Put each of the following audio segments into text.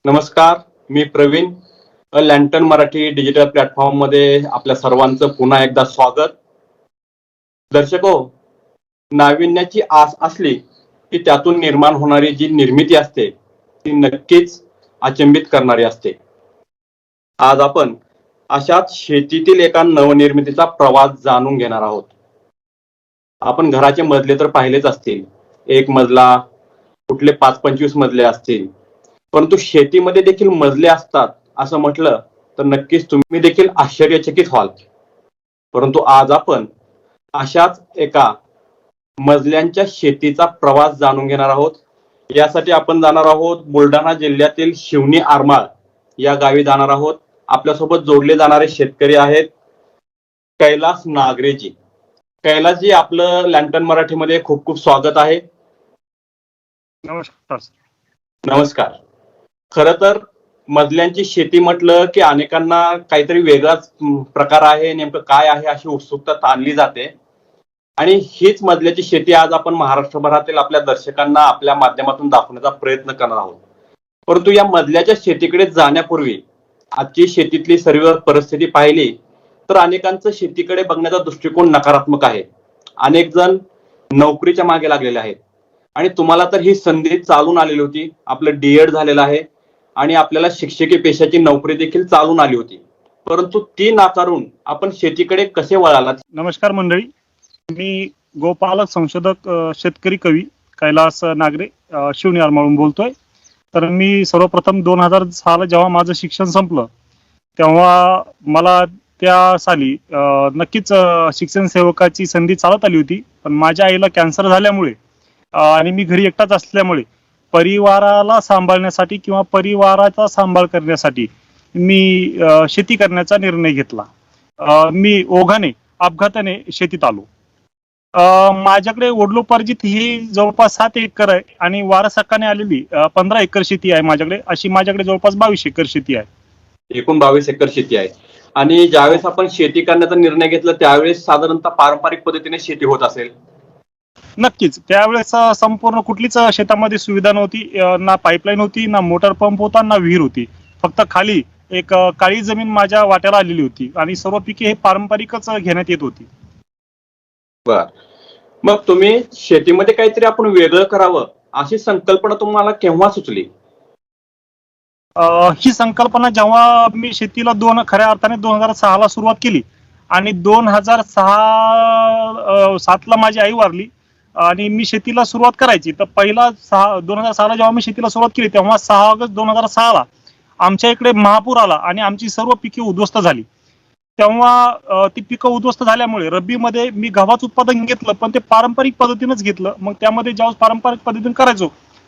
नमस्कार, मी Pravin. लँटन Marathi digital platform मध्ये आपल्या सर्वांचं पुन्हा एकदा स्वागत. दर्शको, नाविन्याची आस असली की त्यातून निर्माण होणारी जी निर्मिती असते ती नक्कीच अचंबित करणारी असते. आज आपण अशाच शेतीतील एका नवनिर्मितीचा प्रवास जाणून घेणार आहोत. आपण घराचे मजले तर पाहिलेच असतील, एक मजला, कुठले 5-25 मजले असतील, परंतु शेतीमध्ये देखील मजले असतात असं म्हटलं तर नक्कीच तुम्ही देखील आश्चर्यचकित व्हाल. परंतु आज आपण अशाच एका मजल्यांच्या शेतीचा प्रवास जाणून घेणार आहोत. यासाठी आपण जाणार आहोत बुलढाणा जिल्ह्यातील शिवणी आरमाळ या गावी जाणार आहोत. आपल्यासोबत जोडले जाणारे शेतकरी आहेत कैलास नागरेजी. कैलासजी, आपलं लँटन मराठीमध्ये खूप खूप स्वागत आहे. नमस्कार. नमस्कार. खरं तर मजल्यांची शेती म्हटलं की अनेकांना काहीतरी वेगळाच प्रकार आहे, नेमकं काय आहे अशी उत्सुकता ताणली जाते. आणि हीच मजल्याची शेती आज आपण महाराष्ट्रभरातील आपल्या दर्शकांना आपल्या माध्यमातून दाखवण्याचा प्रयत्न करणार आहोत. परंतु या मजल्याच्या शेतीकडे जाण्यापूर्वी आजची शेतीतली सर्व परिस्थिती पाहिली तर अनेकांचं शेतीकडे बघण्याचा दृष्टिकोन नकारात्मक आहे. अनेक जण नोकरीच्या मागे लागलेले आहेत आणि तुम्हाला तर ही संधी चालून आलेली होती. आपलं डीएड झालेलं आहे आणि आपल्याला शिक्षकी पेशाची नोकरी देखील चालून आली होती, परंतु ती नाकारून आपण शेतीकडे कसे वळालात? नमस्कार मंडळी, मी गोपालक संशोधक शेतकरी कवी कैलास नागरे शिवणी आरमाळून बोलतोय. तर मी सर्वप्रथम 2006 जेव्हा माझं शिक्षण संपलं तेव्हा मला त्या साली नक्कीच शिक्षण सेवकाची संधी चालत आली होती. पण माझ्या आईला कॅन्सर झाल्यामुळे आणि मी घरी एकटाच असल्यामुळे परिवाराला सांभाळण्यासाठी किंवा परिवाराचा सांभाळ करण्यासाठी मी शेती करण्याचा निर्णय घेतला. मी ओघाने अपघाताने शेतीत आलो. माझ्याकडे वडिलोपार्जित ही जवळपास 7 एकर आहे आणि वारसाकाने आलेली 15 एकर शेती आहे माझ्याकडे. अशी माझ्याकडे जवळपास 22 एकर शेती आहे. एकूण 22 एकर शेती आहे. आणि ज्यावेळेस आपण शेती करण्याचा निर्णय घेतला त्यावेळेस साधारणतः पारंपरिक पद्धतीने शेती होत असेल? नक्कीच. त्यावेळेस संपूर्ण कुठलीच शेतामध्ये सुविधा नव्हती. ना पाईपलाईन होती, ना मोटर पंप होता, ना विहीर होती. फक्त खाली एक काळी जमीन माझ्या वाट्याला आलेली होती आणि सर्व पिके हे पारंपरिकच घेण्यात येत होती. बर, मग तुम्ही शेतीमध्ये काहीतरी आपण वेगळं करावं अशी संकल्पना तुम्हाला केव्हा सुचली? ही संकल्पना जेव्हा मी शेतीला खऱ्या अर्थाने 2006 ला सुरुवात केली आणि 2007 ला माझी आई वारली आणि मी शेतीला सुरुवात करायची. तर पहिला 2006 ला जेव्हा मी शेतीला सुरुवात केली तेव्हा 6 ऑगस्ट 2006 ला आमच्या इकडे महापूर आला आणि आमची सर्व पिके उद्ध्वस्त झाली. तेव्हा ती पिकं उद्ध्वस्त झाल्यामुळे रब्बीमध्ये मी गव्हाचं उत्पादन घेतलं, पण ते पारंपरिक पद्धतीनेच घेतलं. मग त्यामध्ये ज्यावेळेस पारंपरिक पद्धतीने करायचो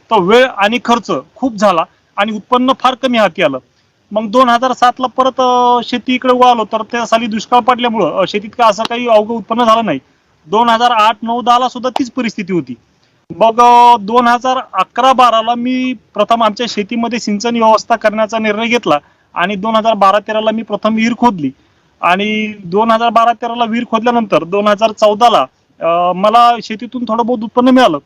तो वेळ आणि खर्च खूप झाला आणि उत्पन्न फार कमी हाती आलं. मग 2007 ला परत शेतीकडे वळालो तर त्या साली दुष्काळ पडल्यामुळं शेतीत काय असं काही अवघड उत्पन्न झालं नाही. 2008, 9, 10 ला सुद्धा तीच परिस्थिती होती. मग 2011-12 ला मी प्रथम आमच्या शेतीमध्ये सिंचन व्यवस्था करण्याचा निर्णय घेतला आणि 2012-13 ला मी प्रथम विहीर खोदली आणि 2012-13 ला विहीर खोदल्यानंतर 2014 ला मला शेतीतून थोडं बहुत उत्पन्न मिळालं.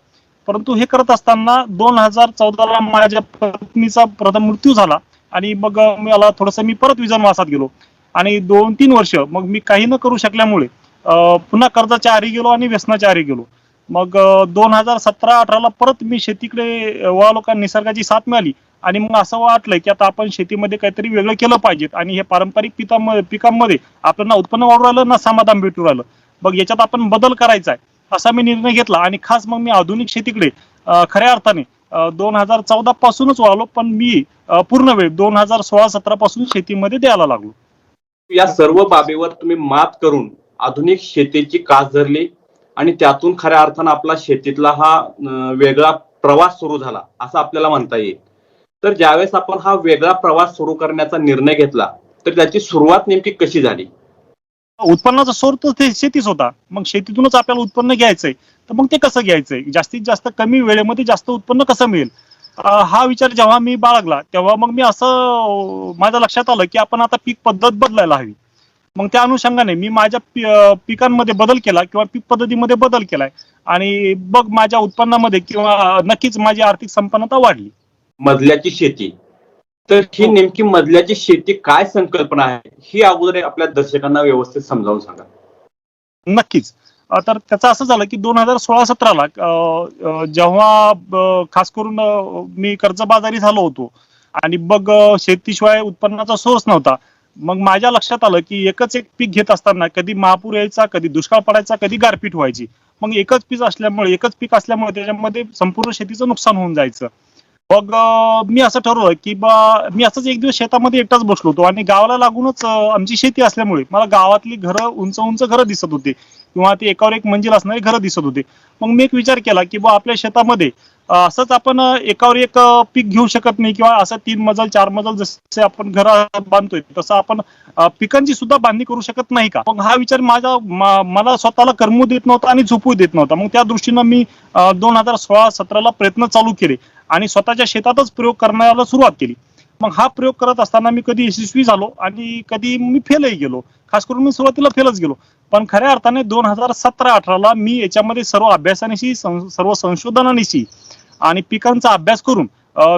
परंतु हे करत असताना 2014 ला माझ्या पत्नीचा प्रथम मृत्यू झाला आणि मग मला थोडंसं मी परत विजनवासात गेलो आणि 2-3 वर्ष मग मी काही न करू शकल्यामुळे पुन्हा कर्जाच्या आहारी गेलो आणि व्यसनाच्या आहारी गेलो. मग 2017-18 ला परत मी शेतीकडे वळालो कारण निसर्गाची साथ मिळाली आणि मग असं वाटलं की आता आपण शेतीमध्ये काहीतरी वेगळं केलं पाहिजे आणि हे पारंपरिक पिकांमध्ये आपल्याला उत्पन्न वाढू राहिलं ना समाधान भेटू राहिलं. मग याच्यात आपण बदल करायचा आहे असा मी निर्णय घेतला आणि खास मग मी आधुनिक शेतीकडे खऱ्या अर्थाने 2014 पासूनच वळालो. पण मी पूर्ण वेळ 2016-17 पासून शेतीमध्ये द्यायला लागलो. या सर्व बाबीवर तुम्ही मात करून आधुनिक शेतीची कास धरली आणि त्यातून खऱ्या अर्थानं आपला शेतीतला हा वेगळा प्रवास सुरू झाला असं आपल्याला म्हणता येईल. तर ज्यावेळेस आपण हा वेगळा प्रवास सुरू करण्याचा निर्णय घेतला तर त्याची सुरुवात नेमकी कशी झाली? उत्पन्नाचा स्रोत ते शेतीच होता. मग शेतीतूनच आपल्याला उत्पन्न घ्यायचंय तर मग ते कसं घ्यायचंय, जास्तीत जास्त कमी वेळेमध्ये जास्त उत्पन्न कसं मिळेल, हा विचार जेव्हा मी बाळगला तेव्हा मग मी असं माझ्या लक्षात आलं की आपण आता पीक पद्धत बदलायला हवी. मग त्या अनुषंगाने मी माझ्या पिकांमध्ये बदल केला किंवा पीक पद्धतीमध्ये बदल केलाय आणि बघ माझ्या उत्पन्नामध्ये किंवा नक्कीच माझी आर्थिक संपन्नता वाढली. मजल्याची शेती तर ही नेमकी मधल्याची शेती काय संकल्पना आहे ही अगोदर आपल्या दर्शकांना व्यवस्थित समजावून सांगा. नक्कीच. तर त्याचं असं झालं की 2016-17ला जेव्हा खास करून मी कर्जबाजारी झालो होतो आणि मग शेतीशिवाय उत्पन्नाचा सोर्स नव्हता. मग माझ्या लक्षात आलं की एकच एक पीक घेत असताना कधी महापूर यायचा, कधी दुष्काळ पडायचा, कधी गारपीट व्हायची. मग एकच पीक असल्यामुळे त्याच्यामध्ये संपूर्ण शेतीचं नुकसान होऊन जायचं. मग मी असं ठरवलं की मी असंच एक दिवस शेतामध्ये एकटाच बसलो होतो आणि गावाला लागूनच आमची शेती असल्यामुळे मला गावातली घरं उंच उंच घरं दिसत होती किंवा ते एकावर एक मंजिल असणारी घरं दिसत होते. मग मी एक विचार केला की आपल्या शेतामध्ये असंच आपण एकावर एक पीक घेऊ शकत नाही किंवा असं 3 मजल 4 मजल जसे आपण घरं बांधतोय तसं आपण पिकांची सुद्धा बांधणी करू शकत नाही का. मग हा विचार मला स्वतःला करमू देत नव्हता आणि झोपू देत नव्हता. मग त्या दृष्टीनं मी 2016-17ला प्रयत्न चालू केले आणि स्वतःच्या शेतातच प्रयोग करण्याला सुरुवात केली. मग हा प्रयोग करत असताना मी कधी यशस्वी झालो आणि कधी मी फेलही गेलो. खास करून मी सुरुवातीला फेलच गेलो. पण खऱ्या अर्थाने 2017-18ला मी याच्यामध्ये सर्व अभ्यासानिशी सर्व संशोधनानिशी आणि पिकांचा अभ्यास करून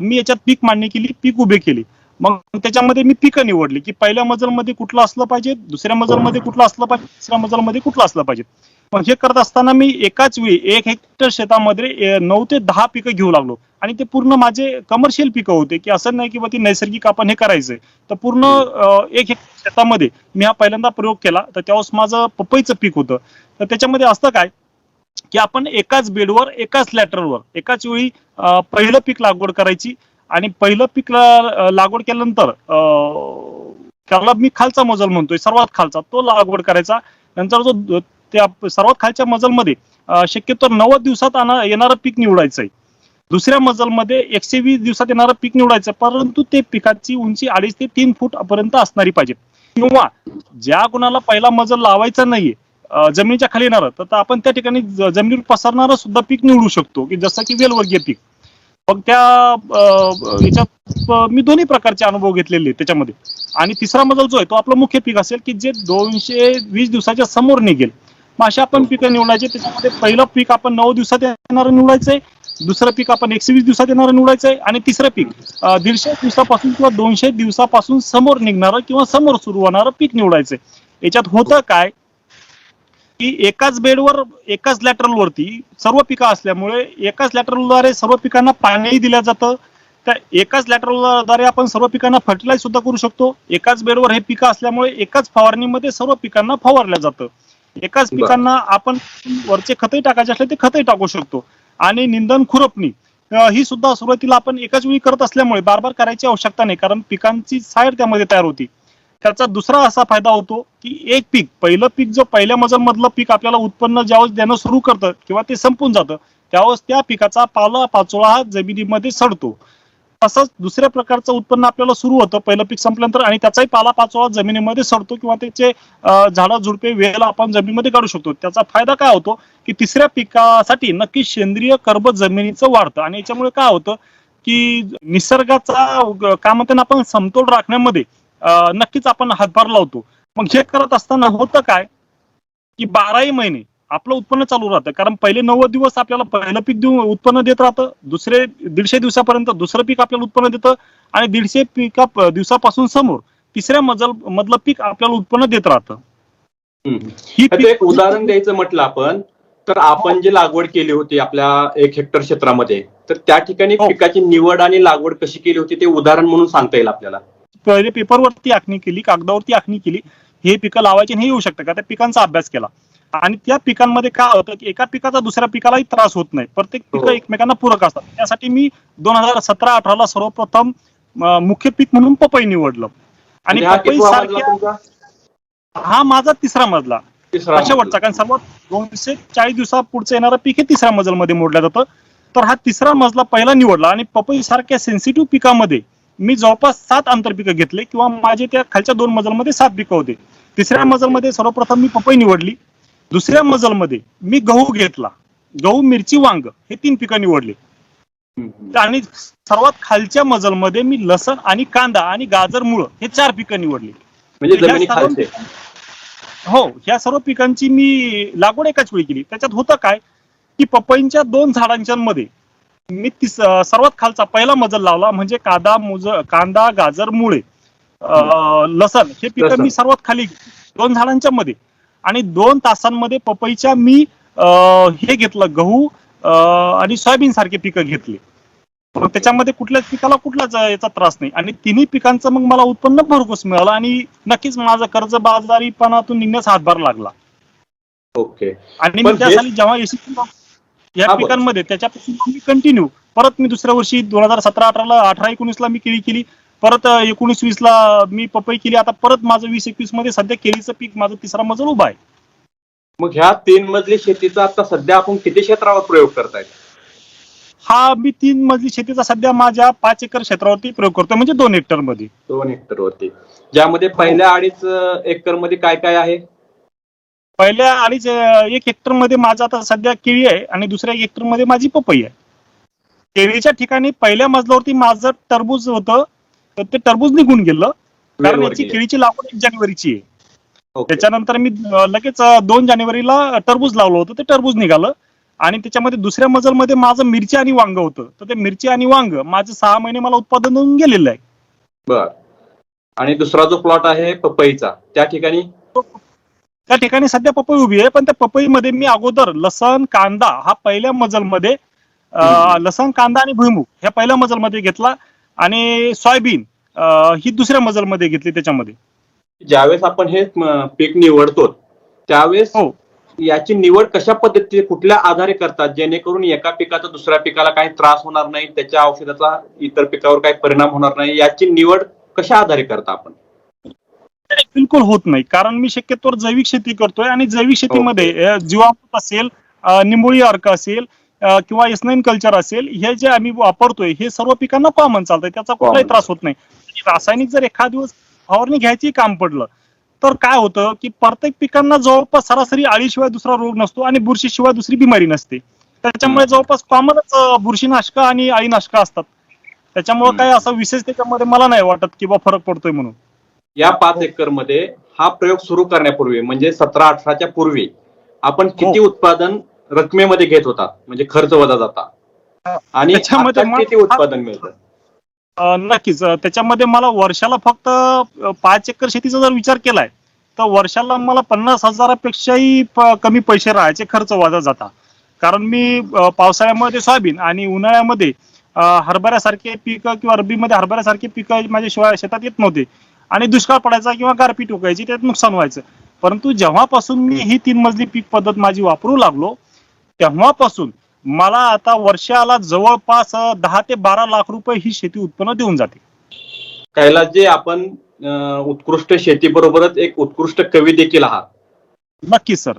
मी याच्यात पीक मांडणी केली, पीक उभे केले. मग त्याच्यामध्ये मी पिकं निवडली की पहिल्या मजलमध्ये कुठलं असलं पाहिजे, दुसऱ्या मजलमध्ये कुठलं असलं पाहिजे, तिसऱ्या मजलमध्ये कुठलं असलं पाहिजे. मग हे करत असताना मी एकाच वेळी 1 हेक्टर शेतामध्ये 9 ते 10 पिकं घेऊ लागलो आणि ते पूर्ण माझे कमर्शियल पिकं होते की असं नाही की ती नैसर्गिक आपण हे करायचंय. तर पूर्ण 1 हेक्टर शेतामध्ये मी हा पहिल्यांदा प्रयोग केला. तर त्यावेळेस माझं पपईचं पीक होतं. तर त्याच्यामध्ये असतं काय की आपण एकाच बेडवर एकाच लॅटरवर एकाच वेळी पहिलं पीक लागवड करायची आणि पहिलं पीक लागवड केल्यानंतर त्याला मी खालचा मजल म्हणतोय सर्वात खालचा तो लागवड करायचा. नंतर जो त्या सर्वात खालच्या मजलमध्ये शक्यतो 90 दिवसात येणारं पीक निवडायचंय. दुसऱ्या मजलमध्ये 120 दिवसात येणारं पीक निवडायचं, परंतु ते पिकाची उंची 2.5 ते 3 फूट पर्यंत असणारी पाहिजे. किंवा ज्या कुणाला पहिला मजल लावायचा नाहीये जमिनीच्या खाली येणार तर आपण त्या ठिकाणी जमिनीवर पसरणारं सुद्धा पीक निवडू शकतो की जसं की वेलवर्गीय पीक. मग त्या याच्यात मी दोन्ही प्रकारचे अनुभव घेतलेले त्याच्यामध्ये. आणि तिसरा मजल जो आहे तो आपलं मुख्य पीक असेल की जे 220 दिवसाच्या समोर निघेल. मग अशा आपण पिकं निवडायचे. त्याच्यामध्ये पहिलं पीक आपण 9 दिवसात येणारं निवडायचंय, दुसरं पीक आपण 120 दिवसात येणारं निवडायचंय आणि तिसरं पीक 150 दिवसापासून किंवा 200 दिवसापासून समोर निघणारं किंवा समोर सुरू होणारं पीक निवडायचंय. याच्यात होतं काय की एकाच बेडवर एकाच लॅटरलवरती सर्व पिकं असल्यामुळे एकाच लॅटरलद्वारे सर्व पिकांना पाणीही दिलं जातं. त्या एकाच लॅटरलद्वारे आपण सर्व पिकांना फर्टिलाइज सुद्धा करू शकतो. एकाच बेडवर हे पिकं असल्यामुळे एकाच फवारणीमध्ये सर्व पिकांना फवारलं जातं. एकाच पिकांना आपण वरचे खतही टाकायचे असले ते खतही टाकू शकतो. आणि निंदन खुरपणी ही सुद्धा सुरुवातीला आपण एकाच वेळी करत असल्यामुळे बार करायची आवश्यकता नाही कारण पिकांची सायर त्यामध्ये तयार होती. त्याचा दुसरा असा फायदा होतो की एक पीक पहिलं पीक जो पहिल्या मजलमधलं पीक आपल्याला उत्पन्न ज्यावेळेस देणं सुरू करतं किंवा ते संपून जातं त्यावेळेस त्या पिकाचा पाला पाचोळा हा जमिनीमध्ये सडतो. तसंच दुसऱ्या प्रकारचं उत्पन्न आपल्याला सुरू होतं पहिलं पीक संपल्यानंतर आणि त्याचाही पाला पाचोळा जमिनीमध्ये सडतो किंवा त्याचे झाडं झुडपे वेल आपण जमिनीमध्ये काढू शकतो. त्याचा फायदा काय होतो की तिसऱ्या पिकासाठी नक्की सेंद्रिय कर्ब जमिनीचं वाढतं आणि याच्यामुळे काय होतं की निसर्गाचा काय म्हणतात आपण समतोल राखण्यामध्ये नक्कीच आपण हातभार लावतो. मग हे करत असताना होतं काय की 12ही महिने आपलं उत्पन्न चालू राहतं कारण पहिले 90 दिवस आपल्याला पहिलं पीक उत्पन्न देत राहतं, दुसरे 150 दिवसापर्यंत दुसरं पीक आपल्याला उत्पन्न देतं आणि 150 दिवसापासून समोर तिसऱ्या मधलं पीक आपल्याला उत्पन्न देत राहतं. एक उदाहरण द्यायचं म्हटलं आपण तर आपण जी लागवड केली होती आपल्या 1 हेक्टर क्षेत्रामध्ये तर त्या ठिकाणी पिकाची निवड आणि लागवड कशी केली होती ते उदाहरण म्हणून सांगता येईल आपल्याला. पहिले पेपरवरती आखणी केली, कागदावरती आखणी केली, हे पिकं लावायचे हे येऊ शकतं का त्या पिकांचा अभ्यास केला आणि त्या पिकांमध्ये काय होतं की एका पिकाचा दुसऱ्या पिकालाही त्रास होत नाही, प्रत्येक पिकं एकमेकांना पूरक असतात. त्यासाठी मी 2017-18ला सर्वप्रथम मुख्य पीक म्हणून पपई निवडलं आणि पपई सारख्या हा माझा तिसरा मजला शेवटचा कारण सर्वात 240 दिवसा पुढचं येणारं पीक हे तिसऱ्या मजलमध्ये मोडलं जातं. तर हा तिसरा मजला पहिला निवडला आणि पपई सारख्या सेन्सिटिव्ह पिकामध्ये मी जवळपास 7 आंतरपिकं घेतले किंवा माझे त्या खालच्या 2 मजलमध्ये 7 पिकं होते. तिसऱ्या मजलमध्ये सर्वप्रथम मी पपई निवडली. दुसऱ्या मजलमध्ये मी गहू घेतला, गहू मिरची वांग हे 3 पिकं निवडली आणि सर्वात खालच्या मजलमध्ये मी लसण आणि कांदा आणि गाजर मुळं हे 4 पिकं निवडली. म्हणजे हो ह्या सर्व पिकांची मी लागवड एकाच वेळी केली. त्याच्यात होतं काय की पपईंच्या 2 झाडांच्या मध्ये मी सर्वात खालचा पहिला मजल लावला, म्हणजे कांदा, गाजर, मुळे, लसण हे पिकं लसण. मी सर्वात खाली 2 झाडांच्या मध्ये. आणि 2 तासांमध्ये पपईच्या मी हे घेतलं, गहू आणि सोयाबीन सारखे पिकं घेतली. मग त्याच्यामध्ये कुठल्याच पिकाला कुठलाच याचा त्रास नाही, आणि तिन्ही पिकांचं मग मला उत्पन्न भरघोस मिळालं, आणि नक्कीच माझं कर्जबाजारीपणातून निघण्यास हातभार लागला. ओके. आणि मी पण हे त्यासाठी जेव्हा यशस्वी या हा, बोला. पिकांमध्ये त्याच्यापासून मी कंटिन्यू परत मी दुसऱ्या वर्षी 2017-18ला 18-19ला मी केळी केली, परत 19-20ला मी पपई केली, आता परत माझं 20-21 मध्ये सध्या केळीचं पीक माझं तिसरा मजल उभा आहे. मग ह्या 3 मजली शेतीचा आता सध्या आपण किती क्षेत्रावर प्रयोग करतायत? हा मी 3 मजली शेतीचा सध्या माझ्या 5 एकर क्षेत्रावरती प्रयोग करतोय, म्हणजे 2 हेक्टर मध्ये. 2 हेक्टरवरती, ज्यामध्ये पहिल्या 2.5 एकर मध्ये काय काय आहे? पहिल्या 1 हेक्टर मध्ये माझं आता सध्या केळी आहे, आणि दुसऱ्या 1 हेक्टर मध्ये माझी पपई आहे. केळीच्या ठिकाणी पहिल्या मजल्यावरती माझं टरबूज होतं, तर ते टरबूज निघून गेलं, कारण वेलवर याची गेले. केळीची लागवड 1 जानेवारीची आहे. ओके. त्याच्यानंतर मी लगेच 2 जानेवारीला टरबूज लावलं होतं, ते टरबूज निघालं. आणि त्याच्यामध्ये दुसऱ्या मजलमध्ये माझं मिरची आणि वांग होतं, तर ते मिरची आणि वांग माझं 6 महिने मला उत्पादन होऊन गेलेलं आहे. बर. आणि दुसरा जो प्लॉट आहे पपईचा, त्या ठिकाणी त्या ठिकाणी सध्या पपई उभी आहे, पण त्या पपईमध्ये मी अगोदर लसण, कांदा हा पहिल्या मजलमध्ये, लसण, कांदा आणि भुईमुग ह्या पहिल्या मजलमध्ये घेतला, आणि सोयाबीन ही दुसऱ्या मजलमध्ये घेतली. त्याच्यामध्ये ज्यावेळेस आपण हे पीक निवडतो त्यावेळेस हो, याची निवड कशा पद्धतीने, कुठल्या आधारे करतात, जेणेकरून एका पिकाचा दुसऱ्या पिकाला काही त्रास होणार नाही, त्याच्या औषधाचा इतर पिकावर काही परिणाम होणार नाही, याची निवड कशा आधारे करता आपण? बिलकुल होत नाही, कारण मी शक्यतोवर जैविक शेती करतोय, आणि जैविक शेतीमध्ये जीवामृत असेल, निंबोळी अर्क असेल, किंवा S9 कल्चर असेल, हे जे आम्ही वापरतोय हे सर्व पिकांना कॉमन चालतंय, त्याचा कुठलाही त्रास होत नाही. रासायनिक जर एखाद दिवस फवारणी घ्यायची काम पडलं, तर काय होतं की प्रत्येक पिकांना जवळपास सरासरी अळीशिवाय दुसरा रोग नसतो, आणि बुरशीशिवाय दुसरी बिमारी नसते. त्याच्यामुळे जवळपास कॉमनच बुरशीनाशक आणि अळीनाशक असतात. त्याच्यामुळे काय असं विशेष त्याच्यामध्ये मला नाही वाटत की फरक पडतोय म्हणून. या 5 एकर मध्ये हा प्रयोग सुरू करण्यापूर्वी, म्हणजे 17-18च्या पूर्वी आपण किती उत्पादन रकमेमध्ये घेत होता, म्हणजे खर्च वजा जाता, आणि त्याच्यामध्ये आता किती उत्पादन मिळतं? नक्कीच त्याच्यामध्ये मला वर्षाला फक्त 5 एकर शेतीचा जर विचार केलाय, तर वर्षाला मला 50,000पेक्षाही कमी पैसे राहायचे, खर्च वजा जाता. कारण मी पावसाळ्यामध्ये सोयाबीन आणि उन्हाळ्यामध्ये हरभऱ्यासारखे पिकं, किंवा रब्बीमध्ये हरभऱ्यासारखे पिकं माझ्या शेतात येत नव्हते, आणि दुष्काळ पडायचा किंवा गारपीट उकायची, त्यात नुकसान व्हायचं. परंतु जेव्हापासून मी ही 3 मजली पीक पद्धत माझी वापरू लागलो, तेव्हापासून मला आता वर्षाला जवळपास 10 ते 12 लाख रुपये ही शेती उत्पन्न देऊन जाते. कैलासजी, आपण उत्कृष्ट शेतीबरोबरच एक उत्कृष्ट कवी देखील आहात. नक्कीच सर.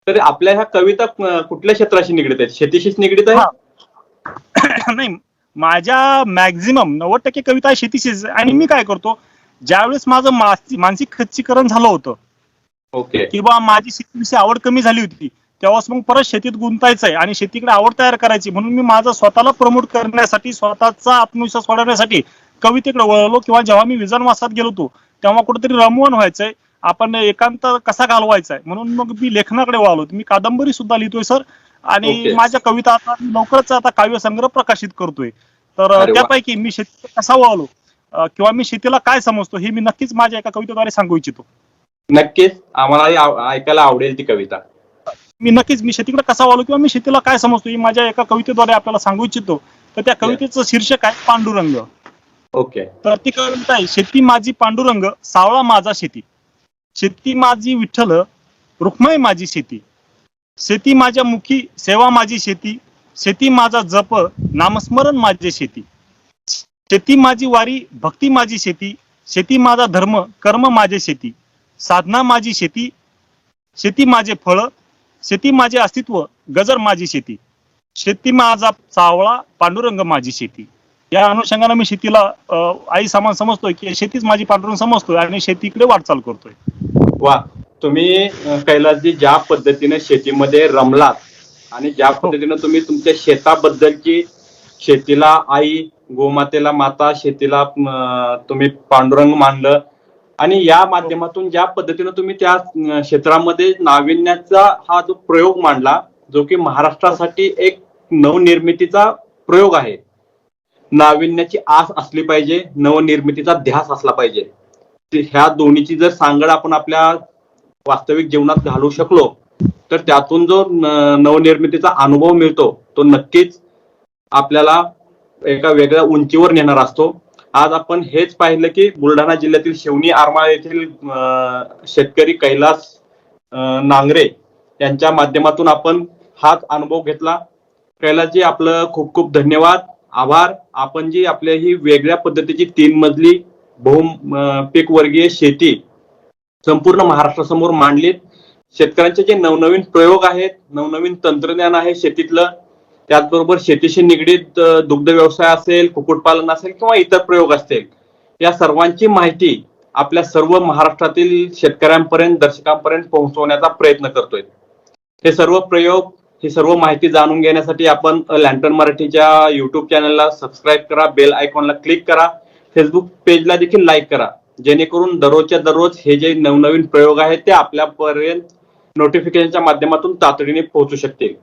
तर आपल्या ह्या कविता कुठल्या क्षेत्राशी निगडीत आहेत? शेतीशीच निगडीत आहे? नाही, माझ्या मॅक्झिमम 90% कविता शेतीशीच. आणि मी काय करतो, ज्यावेळेस माझं मानसिक खच्चीकरण झालं होतं, ओके. किंवा माझी शेतीविषयी आवड कमी झाली होती, तेव्हाच मग परत शेतीत गुंतायचंय आणि शेतीकडे आवड तयार करायची, म्हणून मी माझं स्वतःला प्रमोट करण्यासाठी, स्वतःचा आत्मविश्वास वाढवण्यासाठी कवितेकडे वळलो. किंवा जेव्हा मी विजनवासात गेलो होतो, तेव्हा कुठेतरी रमवून व्हायचंय, आपण एकांत कसा घालवायचा आहे, म्हणून मग मी लेखनाकडे वळलो. मी कादंबरी सुद्धा लिहितोय सर, आणि माझ्या कविता आता लवकरच आता काव्यसंग्रह प्रकाशित करतोय. तर त्यापैकी मी शेतीला कसा वळलो, किंवा मी शेतीला काय समजतो, हे मी नक्कीच माझ्या एका कवितेद्वारे सांगू इच्छितो. नक्कीच, आम्हाला ऐकायला आवडेल ती कविता. मी शेतीकडे कसा वळलो, किंवा मी शेतीला काय समजतो, हे माझ्या एका कवितेद्वारे आपल्याला सांगू इच्छितो. तर त्या कवितेचं शीर्षक आहे पांडुरंग. ओके. तर ती कविता आहे, शेती माझी पांडुरंग, सावळा माझा शेती. शेती माझी विठ्ठल, रुक्माई माझी शेती. शेती माझ्या मुखी, सेवा माझी शेती. शेती माझा जप, नामस्मरण माझे शेती. शेती माझी वारी, भक्ती माझी शेती. शेती माझा धर्म, कर्म माझे शेती. साधना माझी शेती. शेती माझे फळ, शेती माझे अस्तित्व, गजर माझी शेती. शेती माझा सावळा, पांडुरंग माझी शेती. या अनुषंगाने मी शेतीला आई समान समजतोय, की शेतीच माझी पांडुरंग समजतोय, आणि शेतीकडे वाटचाल करतोय. वा, तुम्ही कैलासजी ज्या पद्धतीने शेतीमध्ये रमलात, आणि ज्या पद्धतीने तुम्ही तुमच्या शेताबद्दलची, शेतीला आई, गोमातेला माता, शेतीला तुम्ही पांडुरंग मानलं, आणि या माध्यमातून ज्या पद्धतीने तुम्ही त्या क्षेत्रामध्ये नाविन्याचा हा जो प्रयोग मांडला, जो की महाराष्ट्रासाठी एक नवनिर्मितीचा प्रयोग आहे. नाविन्याची आस असली पाहिजे, नवनिर्मितीचा ध्यास असला पाहिजे. ह्या दोन्हीची जर सांगड आपण आपल्या वास्तविक जीवनात घालू शकलो तर त्यातून जो नवनिर्मितीचा अनुभव मिळतो तो नक्कीच आपल्याला एका वेगळ्या उंचीवर नेणार असतो. आज आपण हेच पाहिलं की बुलढाणा जिल्ह्यातील शिवणी आरमाळ येथील शेतकरी कैलास नांगरे यांच्या माध्यमातून आपण हाच अनुभव घेतला. कैलासजी, आपलं खूप खूप धन्यवाद, आभार. आपण जी आपल्या ही वेगळ्या पद्धतीची 3 मजली बहुपीक वर्गीय शेती संपूर्ण महाराष्ट्रासमोर मांडलीत. शेतकऱ्यांचे जे नवनवीन प्रयोग आहेत, नवनवीन तंत्रज्ञान आहे शेतीतलं, त्याचबरोबर शेतीशी निगडीत दुग्ध व्यवसाय असेल, कुक्कुटपालन असेल किंवा इतर प्रयोग असतील, या सर्वांची माहिती आपल्या सर्व महाराष्ट्रातील शेतकऱ्यांपर्यंत, दर्शकांपर्यंत पोहोचवण्याचा प्रयत्न करतोय. हे सर्व प्रयोग, ही सर्व माहिती जाणून घेण्यासाठी आपण लँटर्न मराठीच्या युट्यूब चॅनलला सबस्क्राईब करा, बेल आयकॉनला क्लिक करा, फेसबुक पेजला देखील लाईक करा, जेणेकरून दररोजच्या दररोज हे जे नवनवीन प्रयोग आहेत ते आपल्यापर्यंत नोटिफिकेशनच्या माध्यमातून तातडीने पोहोचू शकतील.